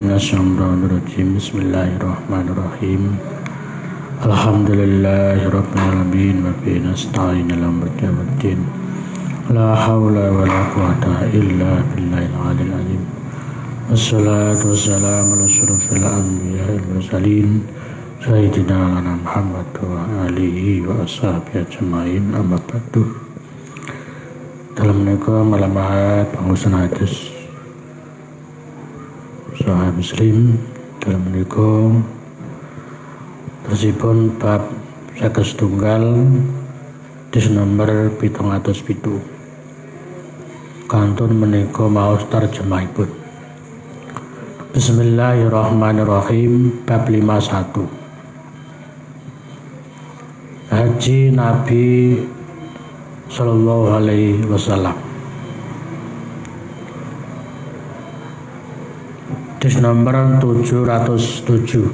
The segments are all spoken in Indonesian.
Bismillahirrahmanirrahim. Bismillahirrahmanirrahim. Alhamdulillahirabbil alamin wa bihi nasta'in ala umuri waddin. La haula wala quwwata illa billahil aliyil azim. Wassalatu wassalamu ala asyrafil anbiya'il mursalin sayyidina Muhammad wa alihi wa ashabihi ajmain. Amma ba'du. Dalam menika malam Ahad pengurusan hadis Sahih Muslim dalam menika tersipun bab 1 dis nomor 707 kantun menika maos tarjemahipun. Bismillahirrahmanirrahim. Bab 51 Haji Nabi Sallallahu Alaihi Wasallam. Dis nomor 707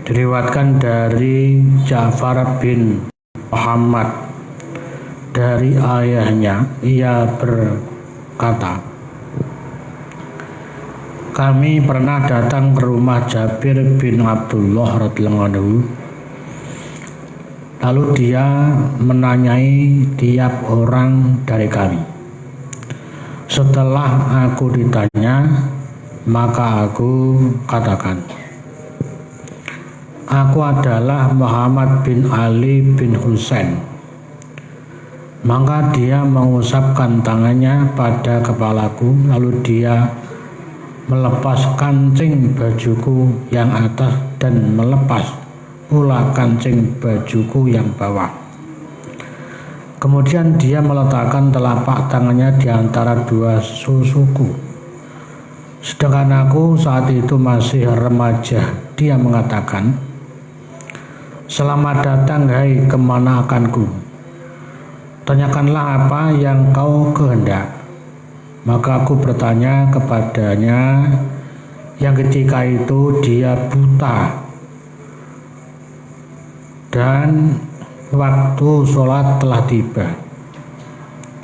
diriwayatkan dari Ja'far bin Muhammad dari ayahnya, ia berkata, kami pernah datang ke rumah Jabir bin Abdullah radhiyallahu anhu. Lalu dia menanyai tiap orang dari kami. Setelah aku ditanya, maka aku katakan, aku adalah Muhammad bin Ali bin Husain. Maka dia mengusapkan tangannya pada kepalaku, lalu dia melepas kancing bajuku yang atas dan melepas pula kancing bajuku yang bawah. Kemudian dia meletakkan telapak tangannya di antara dua susuku. Sedangkan aku saat itu masih remaja. Dia mengatakan, selamat datang hai kemanakanku. Tanyakanlah apa yang kau kehendak. Maka aku bertanya kepadanya, yang ketika itu dia buta dan waktu sholat telah tiba.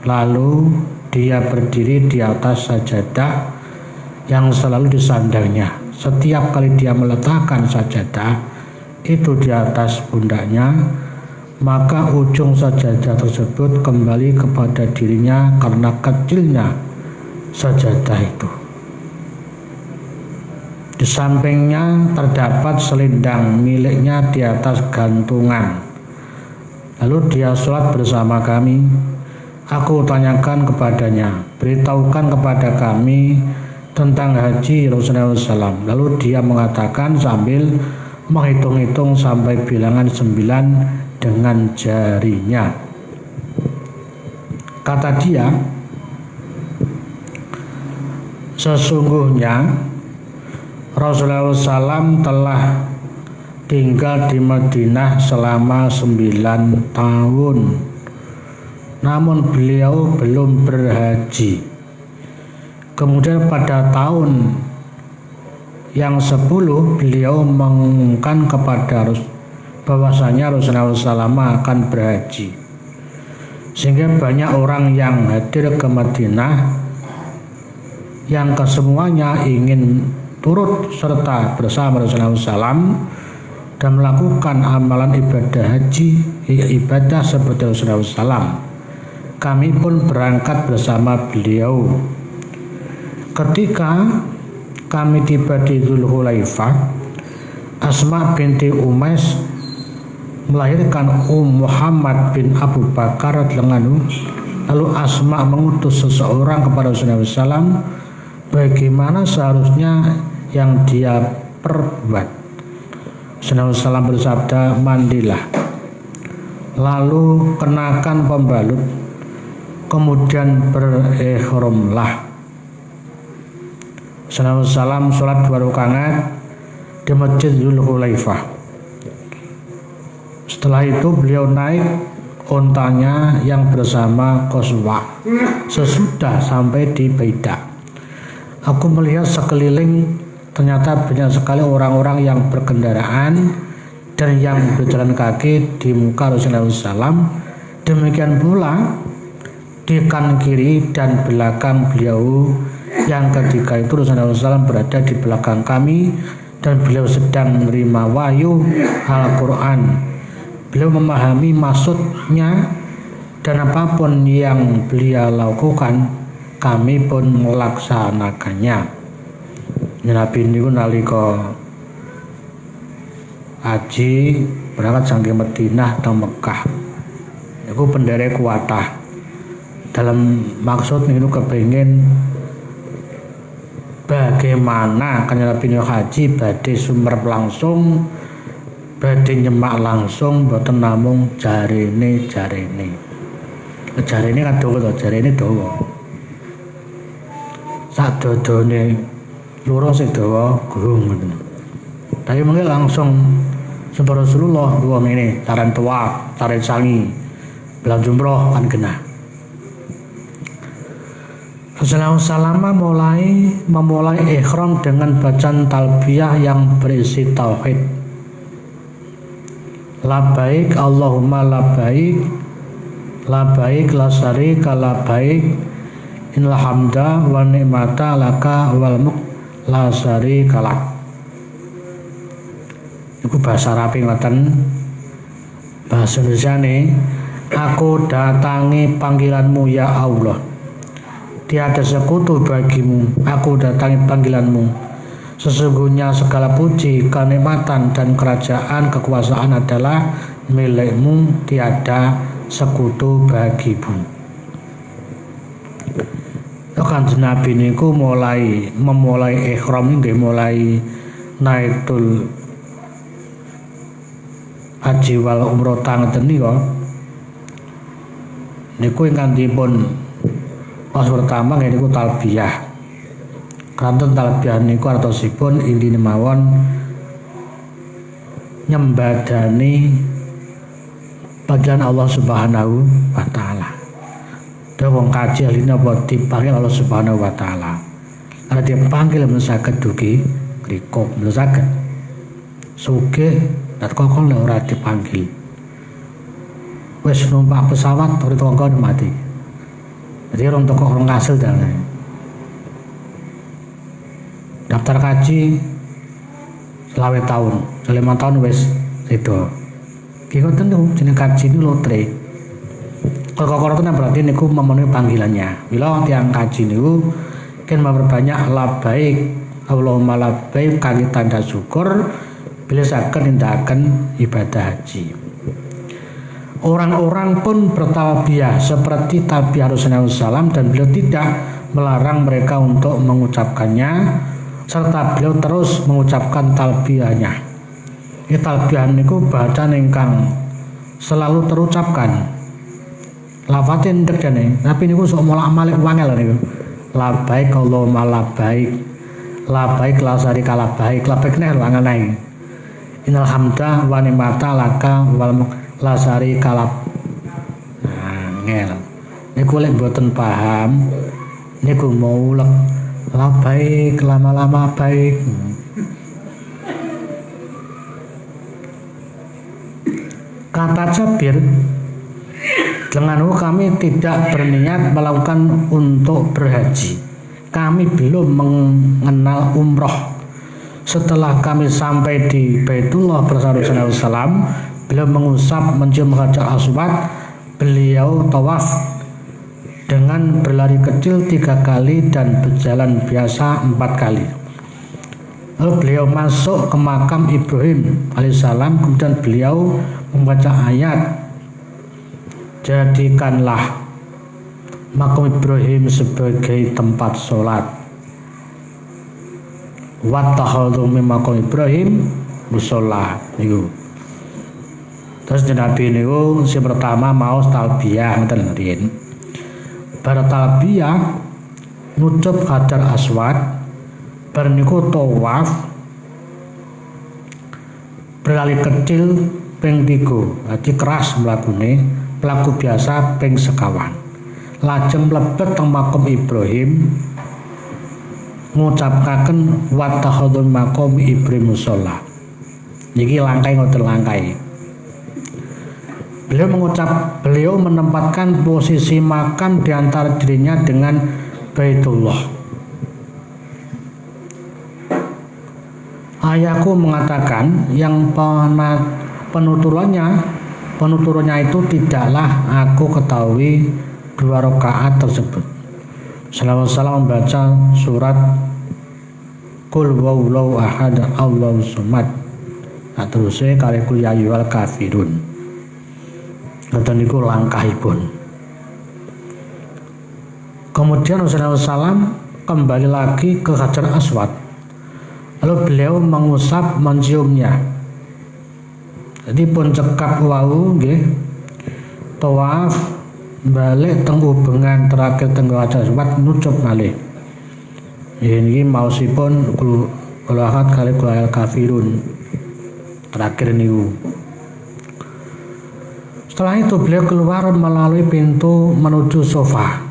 Lalu dia berdiri di atas sajadah yang selalu disandangnya. Setiap kali dia meletakkan sajadah itu di atas pundaknya, maka ujung sajadah tersebut kembali kepada dirinya karena kecilnya sajadah itu. Di sampingnya terdapat selendang miliknya di atas gantungan. Lalu dia sholat bersama kami. Aku tanyakan kepadanya, beritahukan kepada kami tentang haji Rasulullah SAW. Lalu dia mengatakan sambil menghitung-hitung sampai bilangan 9 dengan jarinya. Kata dia, sesungguhnya Rasulullah SAW telah tinggal di Madinah selama 9 tahun, namun beliau belum berhaji. Kemudian pada tahun yang 10 beliau mengumumkan kepada bahwasanya Rasulullah SAW akan berhaji, sehingga banyak orang yang hadir ke Madinah yang kesemuanya ingin turut serta bersama Rasulullah SAW dan melakukan amalan ibadah haji, ibadah seperti Rasulullah SAW. Kami pun berangkat bersama beliau. Ketika kami tiba di Dzulhulaifah, Asma binti Umais melahirkan Muhammad bin Abu Bakar radhiyallahu anhu. Lalu Asma mengutus seseorang kepada Rasulullah SAW bagaimana seharusnya yang dia perbuat. Rasulullah SAW bersabda, mandilah, lalu kenakan pembalut, kemudian berihramlah. Rasulullah SAW sholat 2 rakaat di Masjid Dzulhulaifah. Setelah itu beliau naik ontanya yang bersama Qaswa. Sesudah sampai di Baidah, aku melihat sekeliling. Ternyata banyak sekali orang-orang yang berkendaraan dan yang berjalan kaki di muka Rasulullah SAW. Demikian pula di kanan kiri dan belakang beliau Yang ketiga itu Rasulullah SAW berada di belakang kami dan beliau sedang menerima wahyu Al-Quran. Beliau memahami maksudnya dan apapun yang beliau lakukan kami pun melaksanakannya. Nabi niku nalika haji berangkat saking Madinah ke Mekah niku penderek kuatah dalam maksud niku kepengin bagaimana kanjeng Nabi niku haji badhe sumerep langsung, badhe nyemak langsung, mboten namung jarene kan dawa to, jarene dawa sak dodone lurus sing dawa gurung ngoten. Tapi mengke langsung sumber Rasulullah dua ini taran tua, taran sangi, belan jumroh kan genah. Rasulullah SAW memulai ihram dengan bacaan talbiyah yang berisi tauhid. Labbaik Allahumma labbaik, labbaik la syarika labbaik, innal hamda wa ni'mata laka wal mulk la syarika lak. Iku bahasa Arab ngoten. Bahasa Indonesia nih, aku datangi panggilanmu ya Allah. Tiada sekutu bagimu, aku datangi panggilanmu. Sesungguhnya segala puji, kenikmatan dan kerajaan kekuasaan adalah milikmu, tiada sekutu bagimu. Kanjeng Nabi niku memulai ihram nggih mulai naitul haji wal umroh ngeten niku ingkang dipun pas pertama niku talbiyah. Kanten talbiyah niku artosipun intine mawon nyembadani panggilan Allah Subhanahu wa taala. Wong kaji ahline apa dipanggil Allah Subhanahu wa taala. Ana dipanggil men saged dugi griko men saged. Sugih kok ora dipanggil. Wis numpak pesawat ora tonggo mati. Jadi orang toko orang kasil dan daftar kaji 5 tahun, 5 tahun wis itu. Kiko tentu jenis kaji ini lotre. Kalau itu berarti niku memenuhi panggilannya. Bila tiang kaji niku kan memperbanyak labbaik Allahumma labbaik kaki tanda syukur bila saged nindakaken ibadah haji. Orang-orang pun bertalbiyah seperti talbiyah Rasulullah SAW dan beliau tidak melarang mereka untuk mengucapkannya serta beliau terus mengucapkan talbiyahnya. Ini talbiyah niku bacaan ingkang selalu terucapkan. Lafate ndek dene, tapi niku sok molak-malik wangel niku. Labbaik Allahumma labbaik. Labbaik la syarika labbaik. Labbaik nek wangel nae. Innal hamda wa ni'mata laka wal la syarika lak. Ngel. Niku lek mboten paham niku maulek labbaik lama-lama baik. Kata Jabir, denganmu kami tidak berniat melakukan untuk berhaji. Kami belum mengenal umroh. Setelah kami sampai di Baitullah bersama Rasulullah SAW, beliau mengusap mencium Hajar Aswad. Beliau tawaf dengan berlari kecil 3 kali dan berjalan biasa 4 kali. Lalu beliau masuk ke makam Ibrahim alaihissalam. Kemudian beliau membaca ayat, jadikanlah makam Ibrahim sebagai tempat sholat. Wattakhadhu min maqam Ibrahim musholla niku. Terus Nabi niku sing pertama maos talbiyah ngoten riyen. Bar talbiyah nutup Hajar Aswad, bar niku tawaf berlari kecil ping 3. Dadi keras mlakune, pelaku biasa ping 1. Lajeng mlebet teng makam Ibrahim ngucapaken wattakhadhu maqam Ibrahim musholla. Niki langkai ngoten langkai. Beliau menempatkan posisi makam di antara dirinya dengan Baitullah. Ayahku mengatakan yang penuturannya itu tidaklah aku ketahui 2 rakaat tersebut. Salam membaca surat Qul huwallahu ahad Allahus samad. Nah terusé kali kul ya ayyuhal kafirun. Ngoten niku langkahipun. Kemudian Rasulullah SAW kembali lagi ke Hajar Aswad. Lalu beliau mengusap, menciumnya. Jadi pun cekap wau nggih. Tawaf balik teng ubengan terakhir teng Hajar Aswad nutup malih. Ini maosipun kul ahad kali kul al kafirun. Terakhir niku. Setelah itu beliau keluar melalui pintu menuju sofa.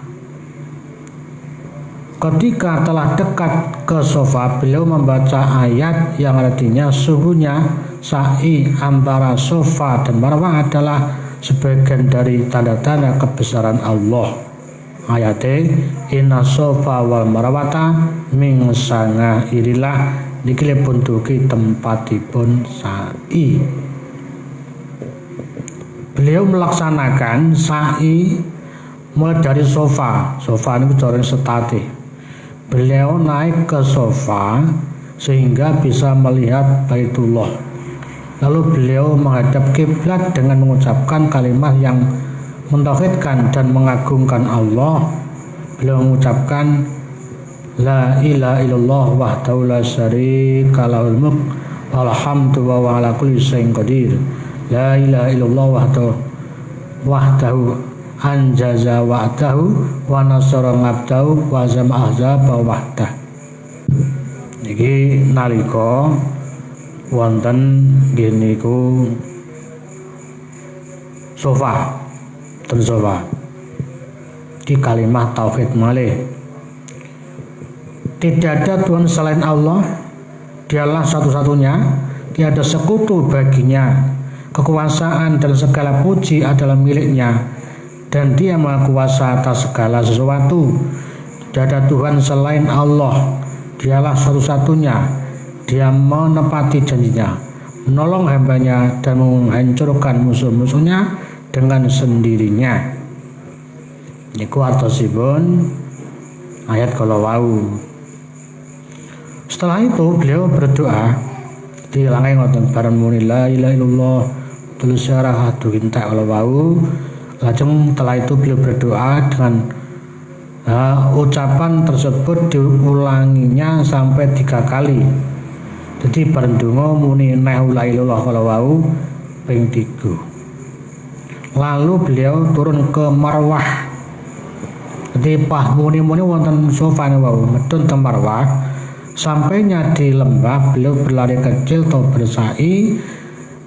Ketika telah dekat ke sofa, beliau membaca ayat yang artinya sungguhnya sa'i antara sofa dan marwah adalah sebagian dari tanda-tanda kebesaran Allah. Ayatnya inna sofa wal marwata min sanga irilah niki puntuki tempatipun sa'i. Beliau melaksanakan sa'i mulai dari sofa ini coreng setati. Beliau naik ke sofa sehingga bisa melihat Baitullah. Lalu beliau menghadap kiblat dengan mengucapkan kalimat yang mentauhidkan dan mengagungkan Allah. Beliau mengucapkan la ilaha illallah wahdahu la syarika lahul mulk wal hamdu wa huwa ala kulli syai'in qadir. La ilaha illallah wahdahu anjaza wa'dahu wa nasara ngabdahu wa zama ahzaba wahdah. Niki nalika wonten nggih niku sofa di kalimat tauhid malih. Tidak ada Tuhan selain Allah, dialah satu-satunya, tiada sekutu baginya, kekuasaan dan segala puji adalah miliknya, dan dia maha kuasa atas segala sesuatu. Tidak ada Tuhan selain Allah, dialah satu-satunya, dia menepati janjinya, menolong hambanya dan menghancurkan musuh-musuhnya dengan sendirinya. Niku artosipun ayat kalau wau. Setelah itu beliau berdoa dilangai ngoten bareng muni la ilaha illallah tulus syarah dukinta kalau wau. Lajeng setelah itu beliau berdoa dengan ucapan tersebut diulanginya sampai 3 kali. Jadi bareng donga muni la ilaha illallah kalau wau ping 3. Lalu beliau turun ke marwah. Jadi pas muni-muni wonten sofa wau medun teng marwah. Sampainya di lembah beliau berlari kecil atau bersa'i.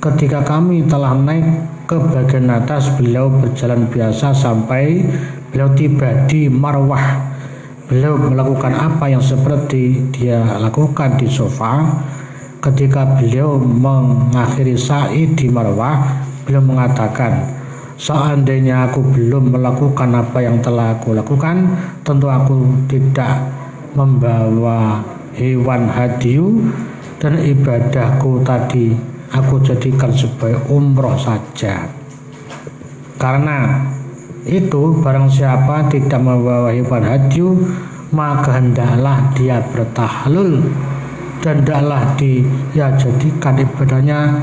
Ketika kami telah naik ke bagian atas, beliau berjalan biasa sampai beliau tiba di marwah. Beliau melakukan apa yang seperti dia lakukan di sofa. Ketika beliau mengakhiri sa'i di marwah, beliau mengatakan, seandainya aku belum melakukan apa yang telah aku lakukan, tentu aku tidak membawa hewan hadiu, dan ibadahku tadi aku jadikan sebagai umroh saja. Karena itu barang siapa tidak membawa hewan hadiu, maka hendaklah dia bertahlul dan hendaklah dia jadikan ibadahnya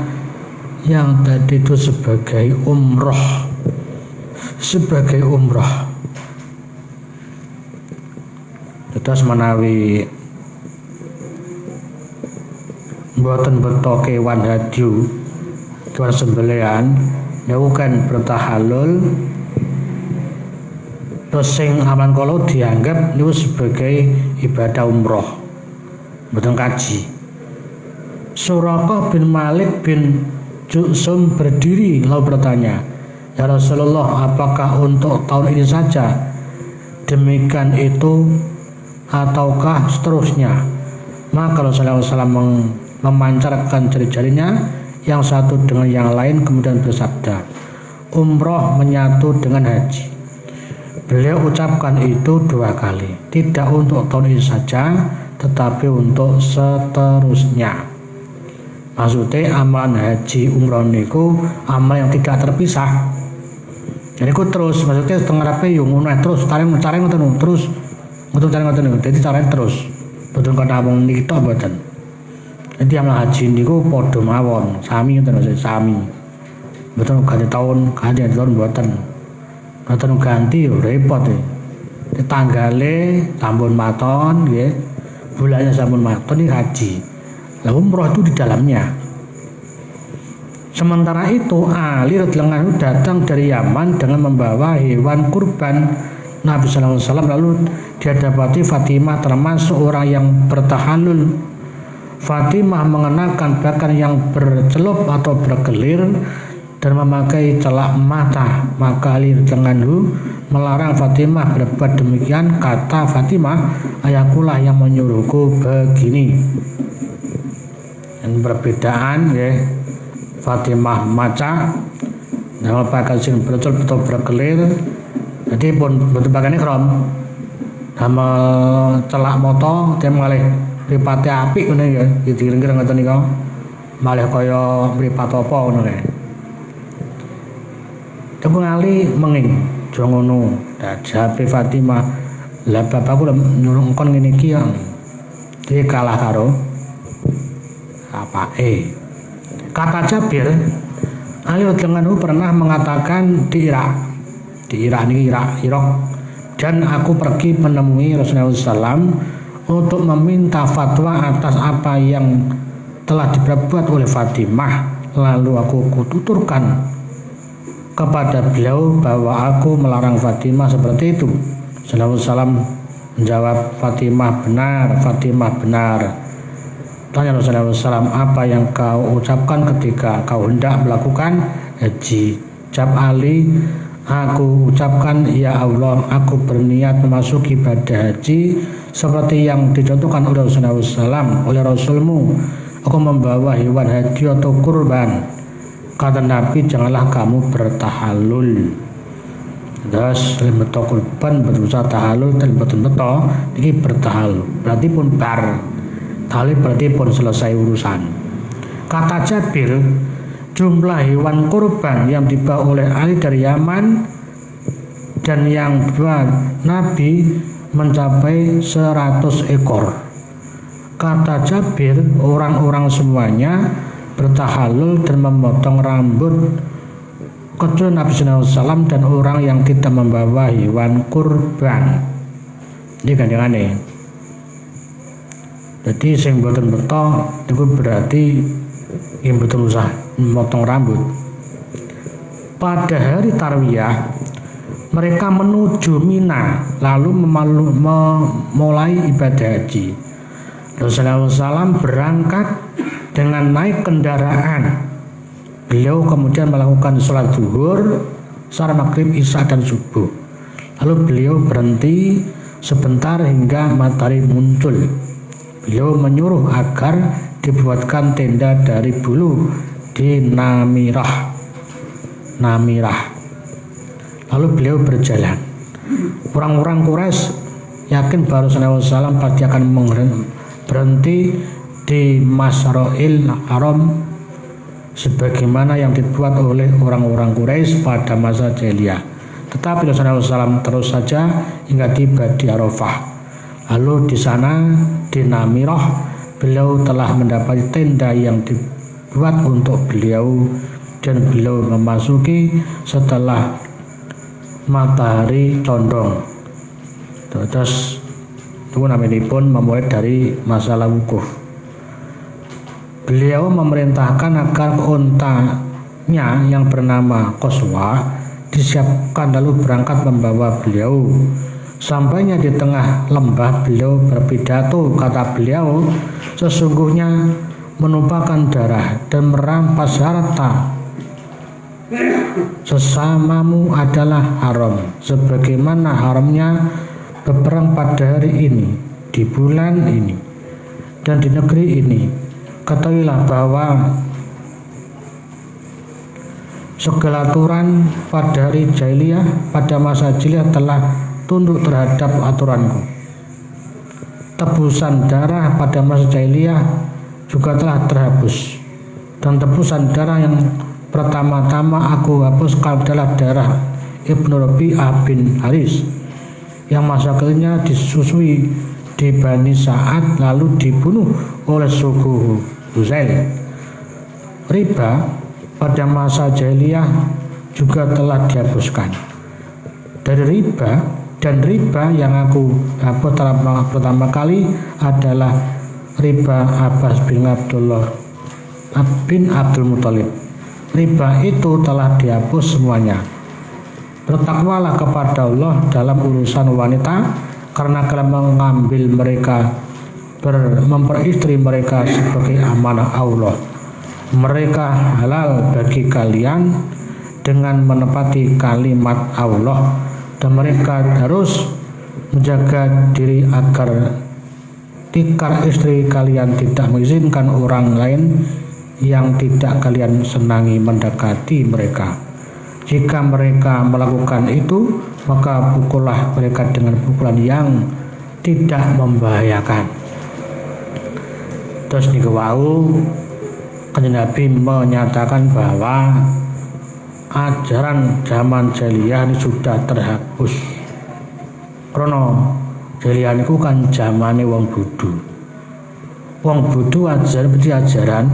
yang tadi itu sebagai umroh. Terus menawi mboten beto kewan hadiu, kewan sembelihan, niku kan bertahalul. Terus sing aman kalau dianggap niku sebagai ibadah umroh, mboten kaji. Suraqah bin Malik bin Jusum berdiri lalu bertanya, ya Rasulullah, apakah untuk tahun ini saja? Demikian itu ataukah seterusnya? Maka Rasulullah SAW memancarkan jari-jarinya yang satu dengan yang lain, kemudian bersabda, umroh menyatu dengan haji. Beliau ucapkan itu 2 kali, tidak untuk tahun ini saja, tetapi untuk seterusnya. Maksudnya amalan haji umroh niku amal yang tidak terpisah. Jadi ku terus, maksudnya setengah rapi yang ngono terus, taring ngoten terus, ngoten. Jadi caranya terus, betul kata wong niki tok mboten. Jadi amal haji niku padha mawon, sami ngoten maksudnya sami. Betul ganti tahun mboten. Mboten ganti repot e. Tanggale sampun maton nggih. Bulannya sampun maton iki haji. Lah umroh itu di dalamnya. Sementara itu Ali radhiyallahu anhu datang dari Yaman dengan membawa hewan kurban Nabi sallallahu alaihi wasallam, lalu dihadapati Fatimah termasuk orang yang bertahalul. Fatimah mengenakan pakaian yang bercelup atau berkelir dan memakai celak mata. Maka Ali radhiyallahu anhu melarang Fatimah berbuat demikian. Kata Fatimah, ayahkulah yang menyuruhku begini. Yang perbedaan ya, Fatimah maca nama pakaian sing betul-betul berkelir, jadi pun betul pakaiannya krom sama celak moto dia malih mripate apik ngene ya digiring-giring ngoten nika malih kaya mripat apa ngono kae. Temu Ali menging aja ngono. Jawabe Fatimah, lah bapakku nyuruh engkon ngene iki ya. Dia kalah karo apake. Kata Jabir, Ali radhiyallahu anhu pernah mengatakan di Irak ini Irak, dan aku pergi menemui Rasulullah SAW untuk meminta fatwa atas apa yang telah diperbuat oleh Fatimah. Lalu aku kututurkan kepada beliau bahwa aku melarang Fatimah seperti itu. Rasulullah SAW menjawab, Fatimah benar. Tanya Rasulullah SAW, apa yang kau ucapkan ketika kau hendak melakukan haji? Jawab Ali, aku ucapkan, ya Allah, aku berniat memasuki ibadah haji seperti yang dicontohkan oleh Rasulullah SAW, oleh Rasulmu. Aku membawa hewan haji atau kurban. Kata Nabi, janganlah kamu bertahalul. Terus betul kurban berusaha tahalul dan betul ini bertahalul. Berarti pun bar. Tali berarti pun selesai urusan. Kata Jabir, jumlah hewan kurban yang dibawa oleh Ali dari Yaman dan yang dibawa Nabi mencapai 100 ekor. Kata Jabir, orang-orang semuanya bertahalul dan memotong rambut kecuali Nabi SAW dan orang yang tidak membawa hewan kurban. Ini kan yang aneh. Jadi sing boten beto itu berarti yang betul usah memotong rambut. Pada hari Tarwiyah mereka menuju Mina lalu memulai ibadah haji. Rasulullah SAW berangkat dengan naik kendaraan. Beliau kemudian melakukan sholat zuhur, sholat maghrib, isya dan subuh. Lalu beliau berhenti sebentar hingga matahari muncul. Beliau menyuruh agar dibuatkan tenda dari bulu di Namirah. Lalu beliau berjalan. Orang-orang Quraisy yakin bahwa Rasulullah SAW pasti akan berhenti di Masjidil Haram sebagaimana yang dibuat oleh orang-orang Quraisy pada masa jahiliyah. Tetapi Rasulullah SAW terus saja hingga tiba di Arafah. Lalu di sana di Namirah beliau telah mendapat tenda yang dibuat untuk beliau dan beliau memasuki setelah matahari condong. Terus itu namanya pun memulai dari masalah wukuf. Beliau memerintahkan agar untanya yang bernama Qaswa disiapkan lalu berangkat membawa beliau. Sampainya di tengah lembah beliau berpidato. Kata beliau, sesungguhnya menumpahkan darah dan merampas harta sesamamu adalah haram, sebagaimana haramnya berperang pada hari ini, di bulan ini, dan di negeri ini. Ketahuilah bahwa segala aturan pada hari jahiliyah, pada masa jahiliyah telah tunduk terhadap aturanku. Tebusan darah pada masa jahiliyah juga telah terhapus. Dan tebusan darah yang pertama-tama aku hapuskan adalah darah Ibnu Rabi'ah bin Haris yang masa kecilnya disusui di Bani Sa'ad lalu dibunuh oleh suku Huzail. Riba pada masa jahiliyah juga telah dihapuskan. Dari riba yang aku hapus pertama kali adalah riba Abbas bin Abdul Muthalib. Riba itu telah dihapus semuanya. Bertakwalah kepada Allah dalam urusan wanita, karena kalian mengambil mereka, memperistri mereka sebagai amanah Allah. Mereka halal bagi kalian dengan menepati kalimat Allah, dan mereka harus menjaga diri agar tikar istri kalian tidak mengizinkan orang lain yang tidak kalian senangi mendekati mereka. Jika mereka melakukan itu, maka pukullah mereka dengan pukulan yang tidak membahayakan. Terus niku wau Kanjeng Nabi menyatakan bahwa ajaran zaman jahiliyah ini sudah terhapus. Karena jahiliyah niku kan zamane wong bodho. Wong bodho ajaran